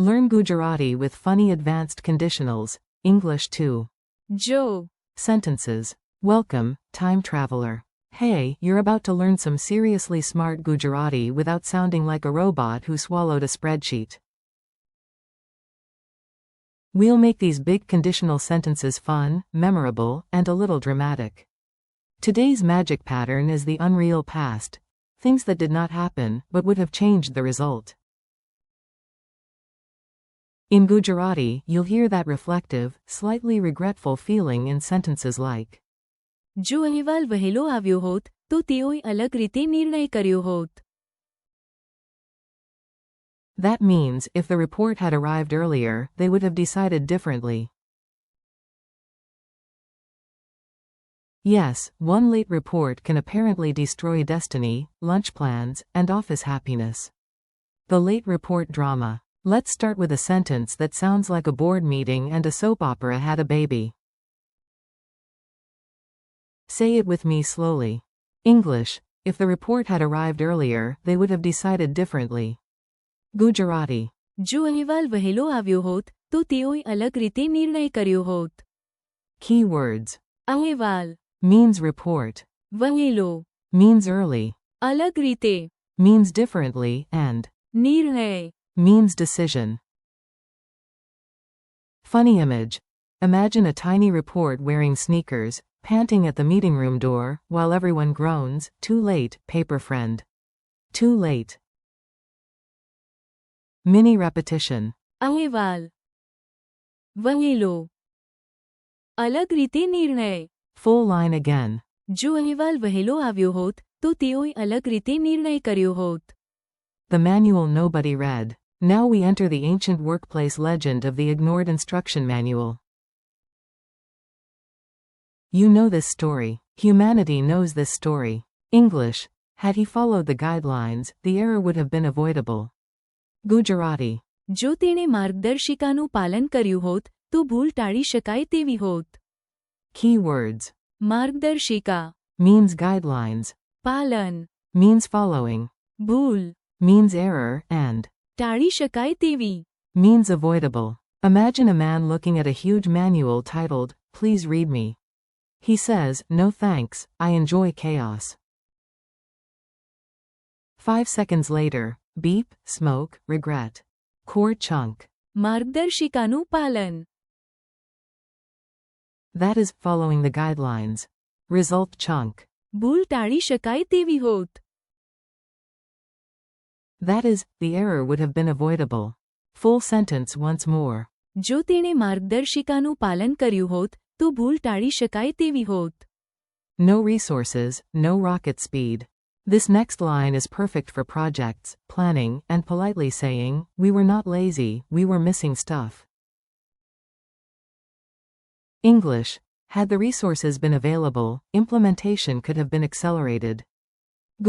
Learn Gujarati with funny advanced conditionals. English 2. જો Sentences. Welcome, time traveler. Hey, you're about to learn some seriously smart Gujarati without sounding like a robot who swallowed a spreadsheet. We'll make these big conditional sentences fun, memorable, and a little dramatic. Today's magic pattern is the unreal past. Things that did not happen, but would have changed the result. In Gujarati, you'll hear that reflective, slightly regretful feeling in sentences like, જો અહેવાલ વહેલો આવ્યો હોત તો તેઓએ અલગ રીતે નિર્ણય કર્યો હોત. That means, if the report had arrived earlier, they would have decided differently. Yes, one late report can apparently destroy destiny, lunch plans, and office happiness. The late report drama. Let's start with a sentence that sounds like a board meeting and a soap opera had a baby. Say it with me slowly. English. If the report had arrived earlier, they would have decided differently. Gujarati. જો અહેવાલ વહેલો આવ્યો હોત તો તેઓએ અલગ રીતે નિર્ણય કર્યો હોત. Keywords. અહેવાલ Means report. વહેલો Means early. અલગ રીતે Means differently, and નિર્ણય means decision. Funny image. Imagine a tiny report wearing sneakers, panting at the meeting room door, while everyone groans, "Too late, paper friend. Too late." Mini repetition. અહેવાલ વહેલો અલગ રીતે નિર્ણય. Full line again. જો અહેવાલ વહેલો આવ્યો હોત તો તેઓએ અલગ રીતે નિર્ણય કર્યો હોત. The manual nobody read. Now we enter the ancient workplace legend of the ignored instruction manual. You know this story. Humanity knows this story. English. Had he followed the guidelines, the error would have been avoidable. Gujarati. જો તેણે માર્ગદર્શિકાનું પાલન કર્યું હોત તો ભૂલ ટાળી શકાય તેવી હોત. Keywords. માર્ગદર્શિકા Means guidelines. પાલન Means following. ભૂલ Means error, and ટાળી શકાય તેવી. means avoidable. Imagine a man looking at a huge manual titled, "Please read me." He says, "No thanks, I enjoy chaos." 5 seconds later, beep, smoke, regret. Core chunk. માર્ગદર્શિકાનું પાલન That is, following the guidelines. Result chunk. ભૂલ ટાળી શકાય તેવી હોત. That is, the error would have been avoidable. Full sentence once more. જો તેણે માર્ગદર્શિકાનું પાલન કર્યું હોત તો ભૂલ ટાળી શકાય તેવી હોત. No resources, no rocket speed. This next line is perfect for projects, planning, and politely saying, "We were not lazy, we were missing stuff." English. Had the resources been available, implementation could have been accelerated.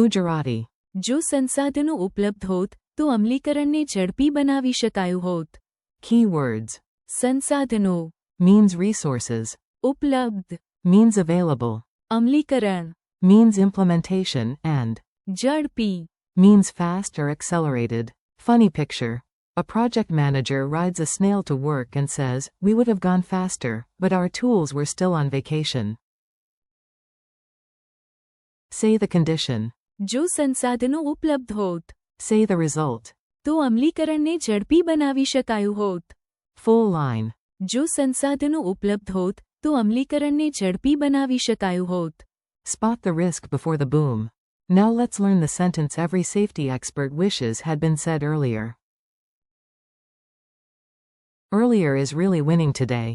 Gujarati. જો સંસાધનો ઉપલબ્ધ હોત તો અમલીકરણને ઝડપી બનાવી શકાયું હોત. Keywords. સંસાધનો Means resources. ઉપલબ્ધ Means available. અમલીકરણ Means implementation, and ઝડપી means fast or accelerated. Funny picture. A project manager rides a snail to work and says, "We would have gone faster, but our tools were still on vacation." Say the condition. જો સંસાધનો ઉપલબ્ધ હોત Say the result. તો અમલીકરણને ઝડપી બનાવી શકાયું હોત. Full line. જો સંસાધનો ઉપલબ્ધ હોત તો અમલીકરણને ઝડપી બનાવી શકાયું હોત. Spot the risk before the boom. Now let's learn the sentence every safety expert wishes had been said earlier. Earlier is really winning today.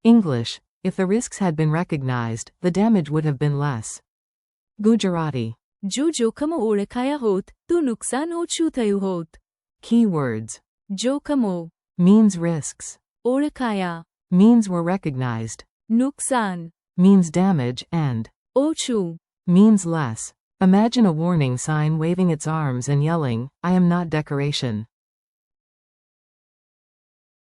English. If the risks had been recognized, the damage would have been less. Gujarati. જો જોખમો ઓળખાયા હોત તો નુકસાન ઓછું થયું હોત. Keywords. જોખમો Means risks. ઓળખાયા Means were recognized. નુકસાન Means damage, and ઓછું means less. Imagine a warning sign waving its arms and yelling, "I am not decoration."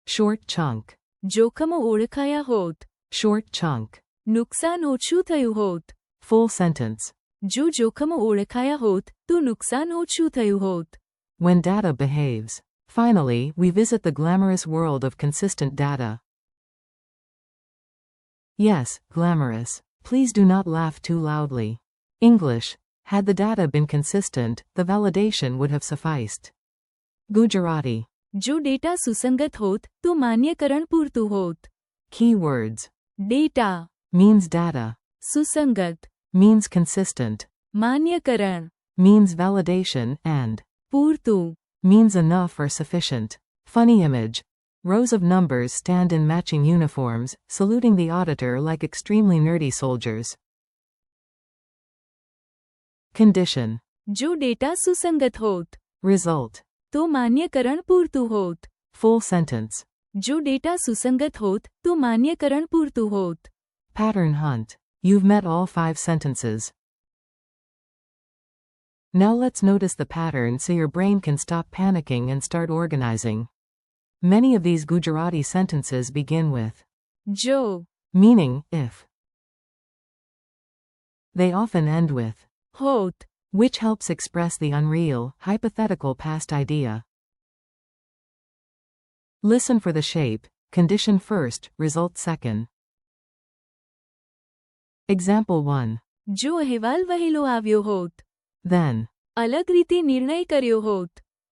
Short chunk. જોખમો ઓળખાયા હોત Short chunk. નુકસાન ઓછું થયું હોત. Full sentence. જો જોખમો ઓળખાયા હોત તો નુકસાન ઓછું થયું હોત. When data behaves. Finally, we visit the glamorous world of consistent data. Yes, glamorous. Please do not laugh too loudly. English. Had the data been consistent, the validation would have sufficed. Gujarati. जो data सुसंगत होत तो मान्यकरण पूरતું होत. Keywords. Data Means data. सुसंगत Means consistent. मान्यकरण Means validation, and પૂરતું means enough or sufficient. Funny image. Rows of numbers stand in matching uniforms, saluting the auditor like extremely nerdy soldiers. Condition. જો data સુસંગત હોત Result. તો માન્યકરણ પૂરતું હોત. Full sentence. જો data સુસંગત હોત તો માન્યકરણ પૂરતું હોત. Pattern hunt. You've met all 5 sentences. Now let's notice the pattern so your brain can stop panicking and start organizing. Many of these Gujarati sentences begin with જો meaning if. They often end with હોત which helps express the unreal, hypothetical past idea. Listen for the shape, condition first, result second. Example 1. જો અહેવાલ વહેલો આવ્યો હોત. Then. અલગ રીતે નિર્ણય કર્યો હોત.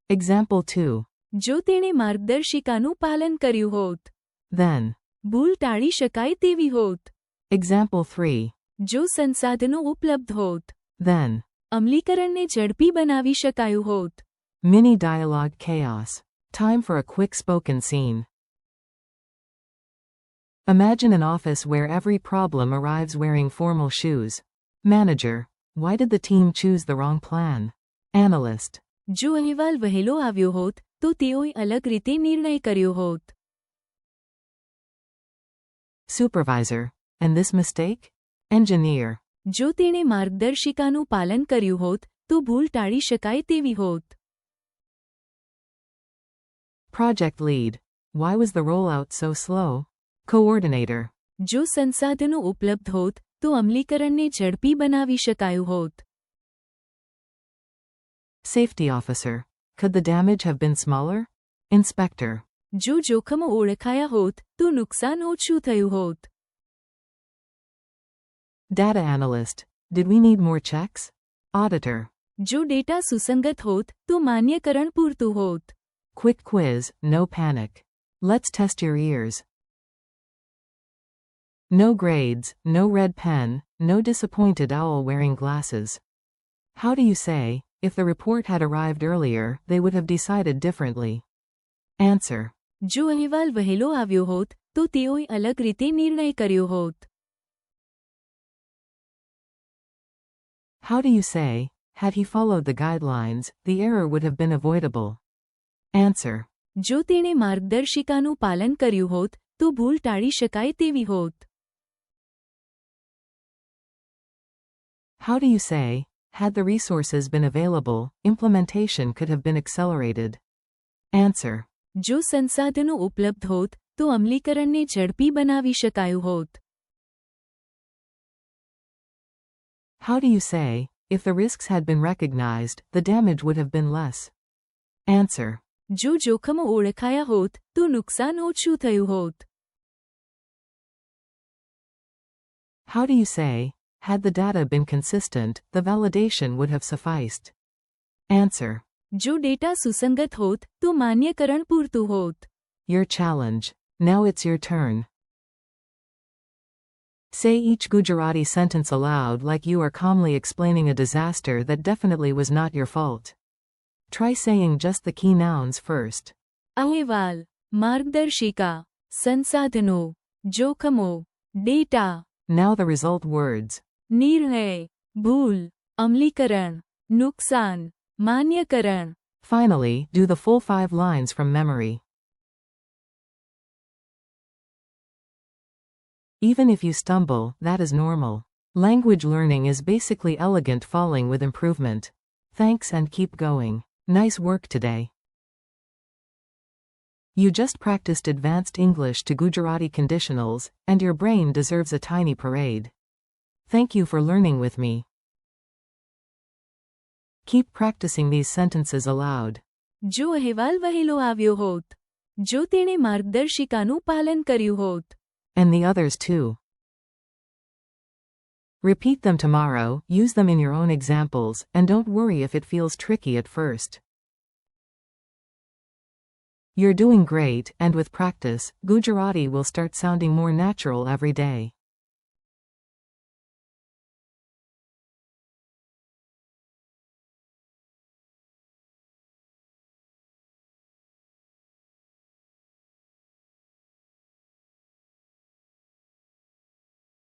Example 2. જો તેણે માર્ગદર્શિકાનું પાલન કર્યું હોત. Then. ભૂલ ટાળી શકાય તેવી હોત. Example 3. જો સંસાધનો ઉપલબ્ધ હોત. Then. અમલીકરણને ઝડપી બનાવી શકાયું હોત. Mini dialogue chaos. Time for a quick spoken scene. Imagine an office where every problem arrives wearing formal shoes. Manager. Why did the team choose the wrong plan? Analyst. જો અહેવાલ વહેલો આવ્યો હોત તો તેઓએ અલગ રીતે નિર્ણય કર્યો હોત. Supervisor. And this mistake? Engineer. જો તેણે માર્ગદર્શિકાનું પાલન કર્યું હોત તો ભૂલ ટાળી શકાય તેવી હોત. Project lead. Why was the rollout so slow? Coordinator. જો સંસાધનો ઉપલબ્ધ હોત તો અમલીકરણને ઝડપી બનાવી શકાયું હોત. Safety officer. Could the damage have been smaller? Inspector. જો જોખમો ઓળખાયા હોત તો નુકસાન ઓછું થયું હોત. Data analyst. Did we need more checks? Auditor. જો ડેટા સુસંગત હોત તો માન્યકરણ પૂરતું હોત. Quick quiz, no panic. Let's test your ears. No grades, no red pen, no disappointed owl wearing glasses. How do you say, if the report had arrived earlier, they would have decided differently? Answer. જો અહેવાલ વહેલો આવ્યો હોત તો તેઓએ અલગ રીતે નિર્ણય કર્યો હોત. How do you say, had he followed the guidelines, the error would have been avoidable? Answer. જો તેણે માર્ગદર્શિકાનું પાલન કર્યું હોત તો ભૂલ ટાળી શકાય તેવી હોત. How do you say, had the resources been available, implementation could have been accelerated? Answer. જો સંસાધનો ઉપલબ્ધ હોત તો અમલીકરણને ઝડપી બનાવી શકાયું હોત. How do you say, if the risks had been recognized, the damage would have been less? Answer. જો જોખમો ઓળખાયા હોત તો નુકસાન ઓછું થયું હોત. How do you say, had the data been consistent, the validation would have sufficed? Answer. જો data સુસંગત હોત તો માન્યકરણ પૂરતું હોત. Your challenge. Now it's your turn. Say each Gujarati sentence aloud like you are calmly explaining a disaster that definitely was not your fault. Try saying just the key nouns first. અહેવાલ, માર્ગદર્શિકા, સંસાધનો, જોખમો, data, Now the result words. નિર્ણય, ભૂલ, અમલીકરણ, નુકસાન, માન્યકરણ. Finally, do the full 5 lines from memory. Even if you stumble, that is normal. Language learning is basically elegant falling with improvement. Thanks and keep going. Nice work today. You just practiced advanced English to Gujarati conditionals, and your brain deserves a tiny parade. Thank you for learning with me. Keep practicing these sentences aloud. જો અહેવાલ વહેલો આવ્યો હોત. જો તેણે માર્ગદર્શિકાનું પાલન કર્યું હોત. And the others too. Repeat them tomorrow, use them in your own examples, and don't worry if it feels tricky at first. You're doing great, and with practice, Gujarati will start sounding more natural every day.